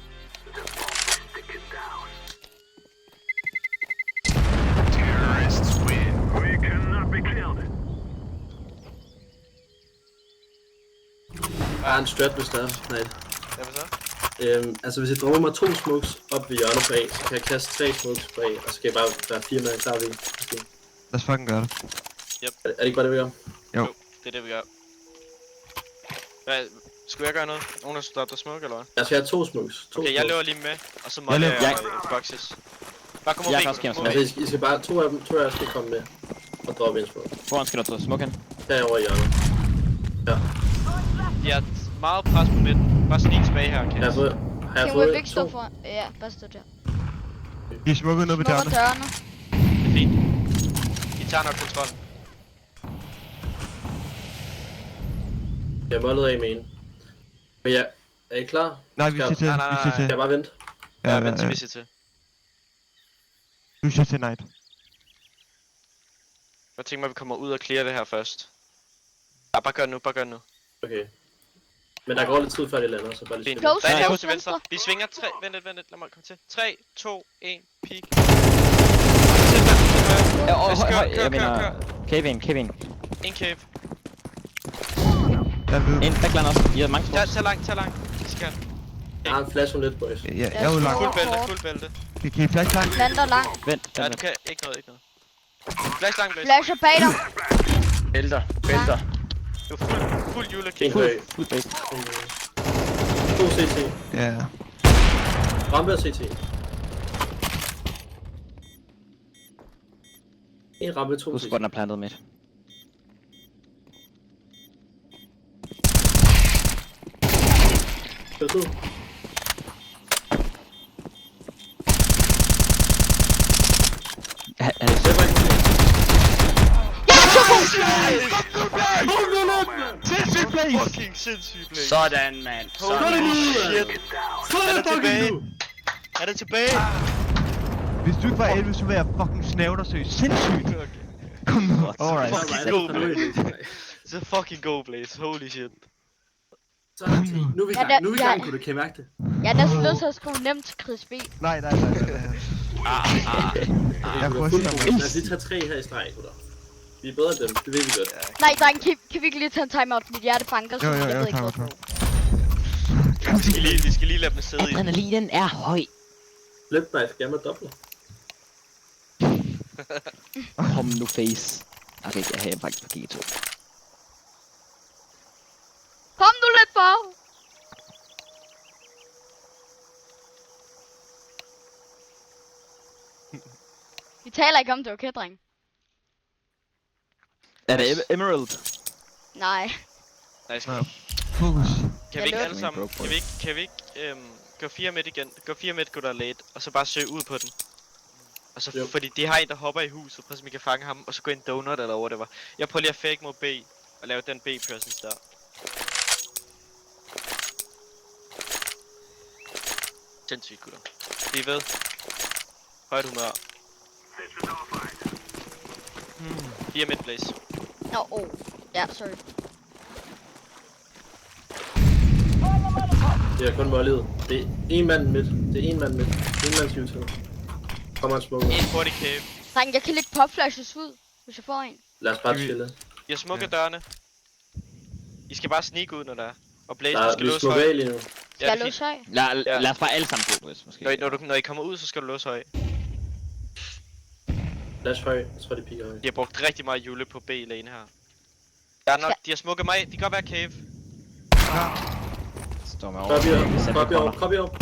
Der er en strat, hvis der er. Nej. Hvad så? Altså hvis jeg dropper mig 2 smokes op ved hjørnet på A, så kan jeg kaste 3 smokes på A, og så kan jeg bare være 4 mand klar ved. Okay. Lad os fucking gøre det. Er det ikke bare det, vi gør? Jo. Det er det, vi gør. Hvad? Skulle jeg gøre noget? Nogen, der stopper smoke, eller hvad? Altså jeg har 2 smokes. Okay, jeg løber lige med, og så må Jeg jeg løber- boxes. Bare kom Jeg mod kan også B, gerne mod B. Altså I skal bare, 2 af jer skal komme med og droppe en smoke. Foran skal du smukke hen. Derovre i hjørnet. De har meget pres på midten. Bare snik tilbage her, Har jeg Kans. fået, har jeg Kan vi fået ikke stå 2? for? Ja, bare stå der. Vi er smukket ned ved Smukker dørene. dørene. Det er fint. De tager nok kontrol. Jeg målede af med en. Men ja, er I klar? Nej, vi Skal- siger til. Nej, nej, Vi siger nej. til. Skal jeg bare vente? Ja, vent til vi siger til. Du siger til night. Jeg tænker mig, at vi kommer ud og clear det her først. Ja, bare gør det nu. Okay. Men der går lidt tid før det lander, så bare lige Fint. stille. Close, Der er en her close til venstre. venstre. Vi svinger 3. Vent lidt. Lad mig komme til. 3, 2, 1, peak. Ja, Kør. jeg mener... Cave in. En cave. Der er ved. En backline også. I har mange små. Tag langt. Vi skal. Jeg har en flash om lidt, boys. Ja, jeg er ude langt. Fuld bælte. Kan I flash langt? Planter langt. Vent. Ja, du kan ikke noget. Flash langt, Blaze. Flasher bag dig. Bælter. Du er fuld juleking. Fuld base. 2 CT. Ja. Rampe og CT. En rampe, 2 Du CT. skal godt have plantet midt. Det er Er det det var ikke Sindssygt Blaze! Fucking sindssygt, Blaze. Sådan, mand. Så er det nu, mand! Så er det fucking nu! Er det tilbage? Hvis du ikke var 11, så ville jeg fucking snæve dig seriøst. Sindssygt! Kom nu. Alright. Fucking go, Blaze. Så fucking go, Blaze. Holy shit. Så er det nu er vi i gang. Nu er vi i gang, kunne du kan mærke det. Jeg er næsten nødt til at skrive nemt til Chris B. Nej. Jeg prøver at se dig. Lad os lige tage 3 her i streg, gutter. Vi er bedre end dem, det ved vi godt. Nej, dreng, kan vi ikke lige tage en timeout? Mit hjerte banker, så Jo, jeg ved ikke timeout. hvorfor. Vi skal lige lade dem sidde i. Adrenalinen er høj. Flip knife, gamma dobbler. Kom nu face. Okay, jeg har faktisk på G2. Kom nu lidt for! Vi taler ikke om det, okay, dreng? Er det Emerald? Nej. Nej, Fokus. kan vi ikke Jeg alle sammen, kan vi ikke gå 4 midt igen, gå 4 midt, gå der late, og så bare søge ud på den. Og så, Jo. fordi de har en, der hopper i huset, prøv at se, om I kan fange ham, og så gå ind donut eller whatever. Jeg prøver lige at fake mod B, og lave den B-presence der. Sindssygt, gutter. Vi er ved. Højt humør. 4 midt, Blaze. Nå, ja, sorry. Det er kun voldede. Det er en mand midt. Det er en mand midt. En mands YouTube. Kommer en smukker. En hurtig cave. Dreng, jeg kan lægge popflashes ud, hvis jeg får en. Lad os bare chille. Jeg smukker dørene. I skal bare snige ud, når der er. Og Blaze, du Der, skal vi låse smukker højt. af lige nu. Skal Ja, jeg det er låse høj? Lad os bare alle sammen gå, hvis måske. Når I kommer ud, så skal du låse højt. Flash høj. Jeg tror, de piker høj. De har brugt rigtig meget jule på B-lane her. Der er nok, de har smukket mig. De kan godt være cave. Står med over. Copy op. Copy op.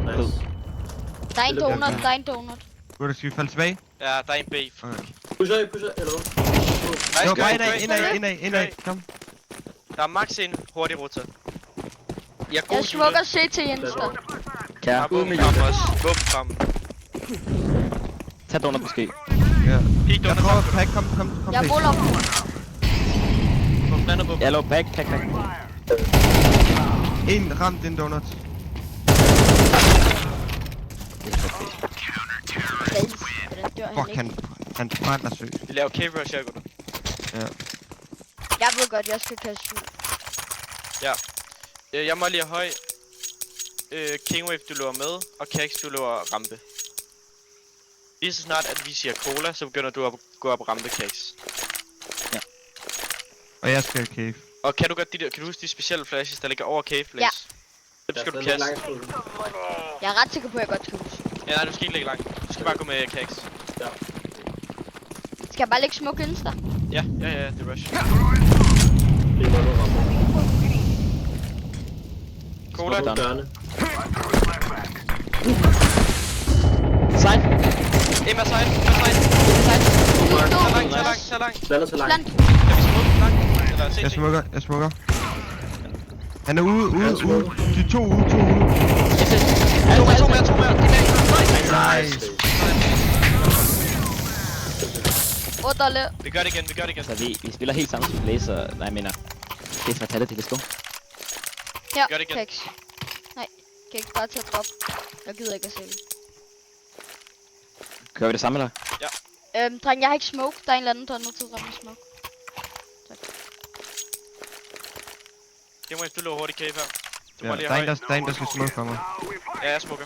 Nice. Der er en donut, der er en donut. Gutter, skal vi falde tilbage? Ja, der er en B. Okay. Pusher, eller hvad? Nice, Jo, bare great. indad. Kom. Der er max en hurtig rota. Jeg er god Jeg smukker CT Insta. Kære. Våben frem også. Våben frem. Tag donut måske. Ja. Pig Jeg donut prøver frem. at pack. Kom. Jeg ruller. Våben blandet våben. Jeg lå back. En ramt en donut. Blaze. Hvordan dør han Fuck, ikke? han brænder søs. Vi laver cave rush her, gutter. Ja. Jeg ved godt, jeg skal kaste ud. Jeg må lige have høj. Kingwave, du løber med. Og Kax, du løber rampe. Lige så snart, at vi siger cola, så begynder du at gå op rampe, Kax. Og jeg skal cave. Og kan du huske de specielle flashes, der ligger over cave, Blaze? Dem skal du kaste. Jeg er ret sikker på, at jeg godt skal huske. Ja, nej, du skal ikke lægge langt. Du skal bare gå med Kax. Skal jeg bare lægge smuk Insta? Ja, det er rush. Cola. Dørne. Side. Emma side. Tag langt. Blander til langt. Plant. Kan vi smukke langt? Eller se Jeg smukker. Han er ude. Han er smukker. De er to ude. To mere. De er Nice. 8 lidt. Vi gør det igen. Så vi spiller helt sammen som Blaze, og... Nej, jeg mener... Blaze Fatality, let's go. Her, Gør det igen. Kax. Nej, kan ikke bare tage drop. Jeg gider ikke at sælge. Kører vi det samme, eller? Dreng, jeg har ikke smoke. Der er en eller anden, der er nødt til at ramme smoke. Tak. Det må jeg løbe hurtigt cave her. Du Ja, må lige der have er en, der skal smukke for mig. Ja, jeg smukker.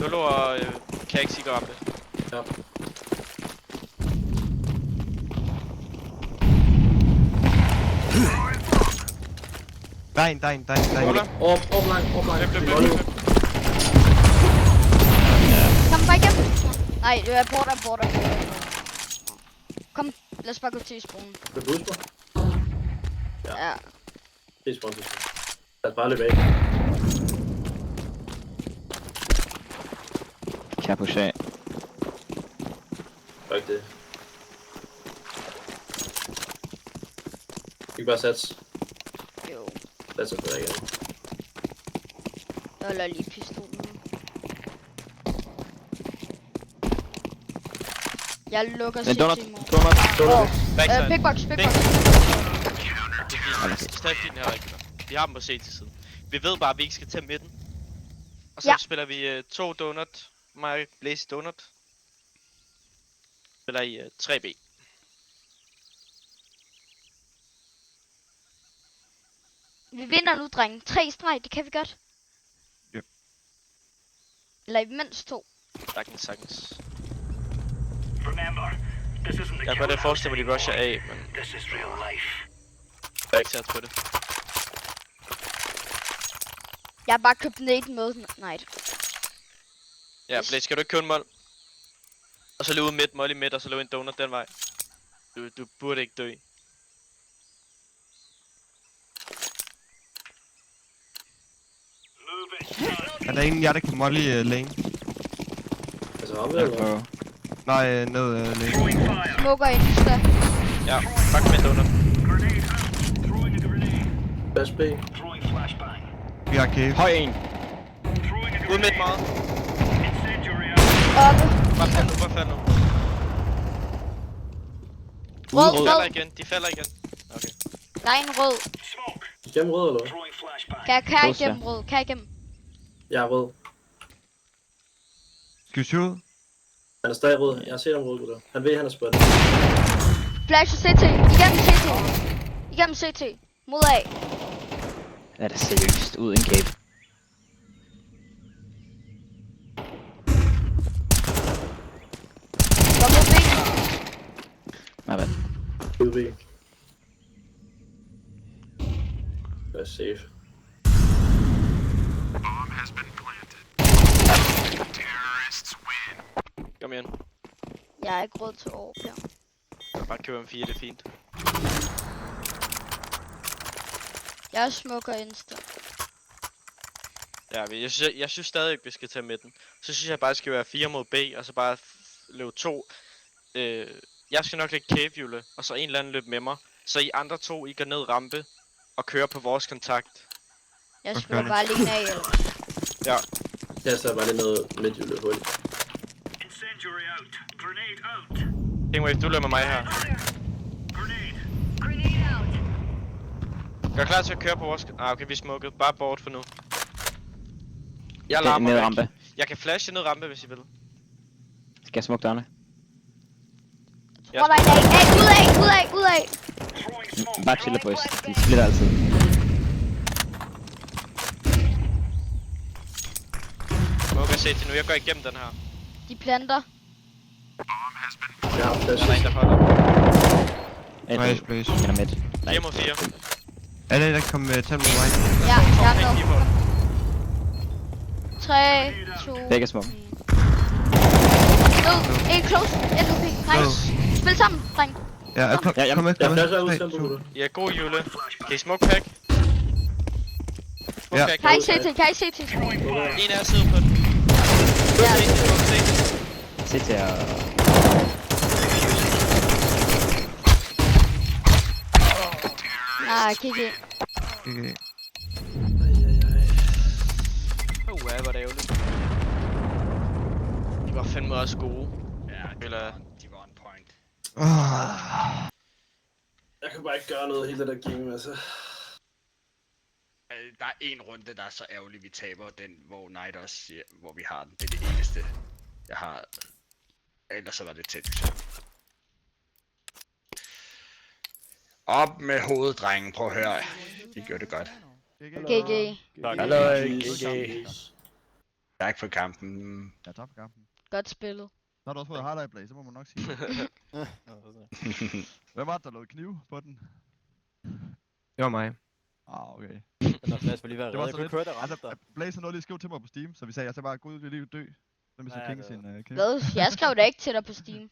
Lolo og Kax, I går rampe. Ja. Der er en. Roller. Op lang. Løb. Kom bare igennem. Nej, det er border. Kom, lad os bare gå til sponen. Vil du huske på? Ja. Det er sponsor. Lad os bare løbe af. Kan jeg pushe af? Gør ikke det. Vi kan bare satse. Jo. Satse på det igen. Jeg holder lige pistolen. Jeg lukker Men donut. Backside. Pickbox. Det er fint. Stadig fint her, ikke? Vi har dem på C til siden. Vi ved bare, at vi ikke skal tage midten. Og så Ja. spiller vi 2 donut. Mig, Blaze donut. Spiller i 3B. Vi vinder nu, drenge. 3 streg, det kan vi godt. Yep. Eller mindst 2. Sagtens. Jeg kan godt forestille mig, at de rusher af, men jeg er ikke sat på det. Jeg har bare købt Nate med Night. Ja, Blaze, skal du ikke købe en mål? Og så løbe ud midt, mål i midt, og så løbe en donut den vej. Du burde ikke dø. Er der en jer, der kan molly lane? Altså om det, eller? Nej, ned lane. Smukker ind, så. Ja, fuck med donut. Flash B. Vi har cave. Høj en. Ud midt meget. Oppe. Bare fald nu. Rød. De falder igen. Okay. Der er en rød. Igennem rød, eller hvad? Kan jeg Close, igennem rød? Kan jeg igennem? Jeg er rød. Skal vi shoot? Han er stadig rød. Jeg har set ham rød, gutter. Han ved, han er spottet. Flash og CT. Igennem CT. Mod A. Er det seriøst ud en cave? Går mod B. Nej, hvad? UB. Det er safe. Kom igen. Jeg er ikke råd til år, Per. Jeg bare købe en 4, det er fint. Jeg smukker insta. Ja, jeg synes stadig ikke, vi skal tage midten. Så synes jeg bare, det skal være 4 mod B, og så bare løbe 2. Jeg skal nok lægge cave-hjulet, og så en eller anden løb med mig. Så I andre 2, I går ned rampe og kører på vores kontakt. Jeg spiller bare alene af, eller? Ja. Jeg står bare lige noget midthjulet hurtigt. Kingwave, du løber med mig her. Gør klar til at køre på vores... okay, vi smukkede. Bare bort for nu. Jeg larmer ned væk. rampe. Jeg kan flashe ned rampe, hvis I vil. Skal jeg smukke dørene? Hvor der er en A? Ud af! Bare chille, boys. De splitter altid. Smukker se til nu. Jeg går igennem den her. De planter. Jeg har flash. Der er en, der holder. Nice, please. Jeg er midt. 4 mod 4. Er det, der kan tage mod mig? Ja, jeg er Lige med. på. 3, 2, Begge små. Ned. En close. LUP. Nice. Spil sammen, dreng. Ja, kom Ja, med. Jeg flasher ud tempo, gutter. Ja, god Jule. Kan I smoke pack? Smoke Ja. pack. Kan I CT? En af jer sidder på den. Ja. Se til at... Nej, kig ind. Okay. Hvor det ærgerligt. De var fandme også gode. Ja, Eller... de var on point. Jeg kan bare ikke gøre noget hele det der game, altså. Der er en runde, der er så ærgerlig, vi taber den, hvor Knight også siger, hvor vi har den. Det er det eneste, jeg har. Ellers så var det tæt. Op med hovedet, drengen. Prøv at høre. De gør det godt. GG. Hallo, GG. Tak for kampen. Ja, tak for kampen. Godt spillet. Så har du også fået highlight play, så må man nok sige. Hvem var det, der lavede kniv på den? Det var mig. Ah, okay. Nå, Flash var lige ved at Det var redde. så Jeg kunne lidt. køre, der ramte dig. Blazer nåede lige at skrive til mig på Steam, så vi sagde, jeg skal bare gå ud lige dø. Når vi så Ja, King det sin cave. Hvad? Jeg skrev da ikke til dig på Steam.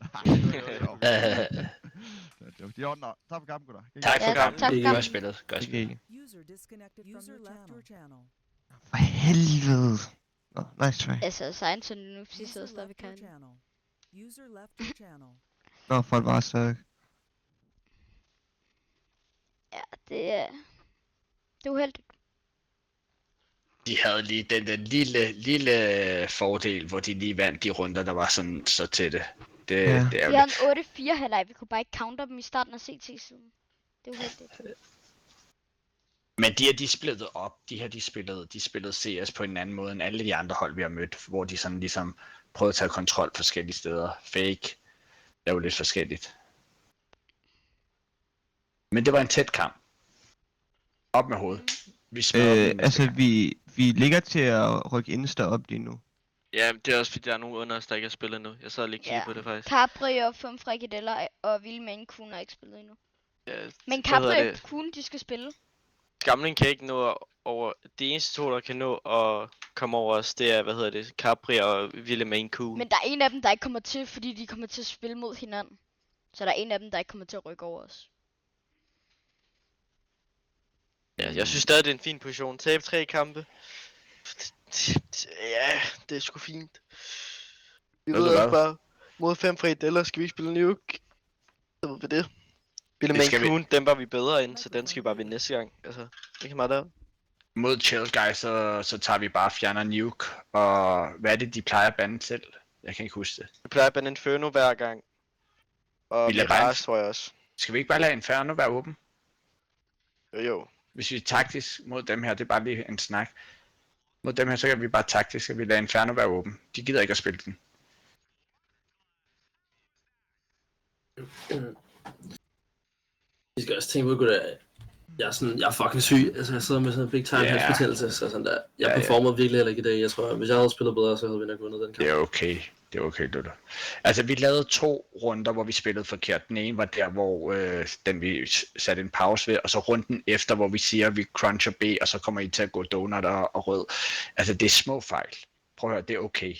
De ordner. Tak for kampen, gutter. Tak for Ja, kampen. tak for Godt kampen. spillet. Godt Ikke. spillet. User disconnected from your channel. For helvede. Nå, nice try. Altså, Science og nu sidder stadig kan. User left your channel. Nå, folk var så... Ja, det er uheldigt. De havde lige den der lille fordel, hvor de lige vandt de runder, der var sådan så tætte. Det er Vi jo har lidt. en 8-4 halvleg. Vi kunne bare ikke counter dem i starten af CT-siden. Det er uheldigt. Men de her, de splittede op. De spillede CS på en anden måde end alle de andre hold, vi har mødt, hvor de sådan ligesom prøvede at tage kontrol forskellige steder. Fake. Det var lidt forskelligt. Men det var en tæt kamp. Op med hovedet. Vi smadrede dem Altså, næste gang. vi ligger til at rykke Insta op lige nu. Ja, det er også fordi, der er nogle under os, der ikke har spillet nu. Jeg sad lige og kiggede Ja. på det faktisk. Capri og 5 frikadeller og Vilde Main Kuhn har ikke spillet endnu. Ja, Men hvad Capri hedder og det? Kuhn, de skal spille. Gamling kan ikke nå over... De eneste to, der kan nå at komme over os, det er, Capri og Ville Main Cool. Men der er en af dem, der ikke kommer til, fordi de kommer til at spille mod hinanden. Så der er en af dem, der ikke kommer til at rykke over os. Ja, jeg synes stadig, det er en fin position. Tabe 3 kampe. Ja, det er sgu fint. Vi Ved ved du også hvad? bare, mod 5 frikadeller skal vi ikke spille nuke. Så ved vi det. Ville Det Main skal vi. Cool, dem var vi bedre end, så den skal vi bare vinde næste gang. Altså, ikke meget der. Mod Chill Guy, så tager vi bare fjerner nuke. Og hvad er det, de plejer at bande selv? Jeg kan ikke huske det. Vi plejer at bande Inferno hver gang. Og Vi lader bare- Mirage, tror jeg også. Skal vi ikke bare lade Inferno være åben? Jo. Hvis vi er taktisk mod dem her, det er bare lige en snak. Mod dem her, så kan vi bare taktisk, at vi lader Inferno være åben. De gider ikke at spille den. I skal også tænke på, at jeg er fucking syg. Altså, jeg sidder med sådan en big time Ja. halsbetændelse, så sådan der. Jeg Ja, ja. performer virkelig heller ikke i dag. Jeg tror, hvis jeg havde spillet bedre, så havde vi nok vundet den kamp. Det er okay. Det er okay, Lutter. Altså, vi lavede 2 runder, hvor vi spillede forkert. Den ene var der, hvor den vi satte en pause ved, og så runden efter, hvor vi siger, at vi cruncher B, og så kommer I til at gå donut og rød. Altså, det er små fejl. Prøv at høre, det er okay.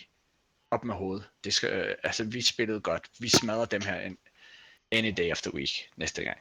Op med hovedet. Det skal, altså, vi spillede godt. Vi smadrer dem her any day of the week næste gang.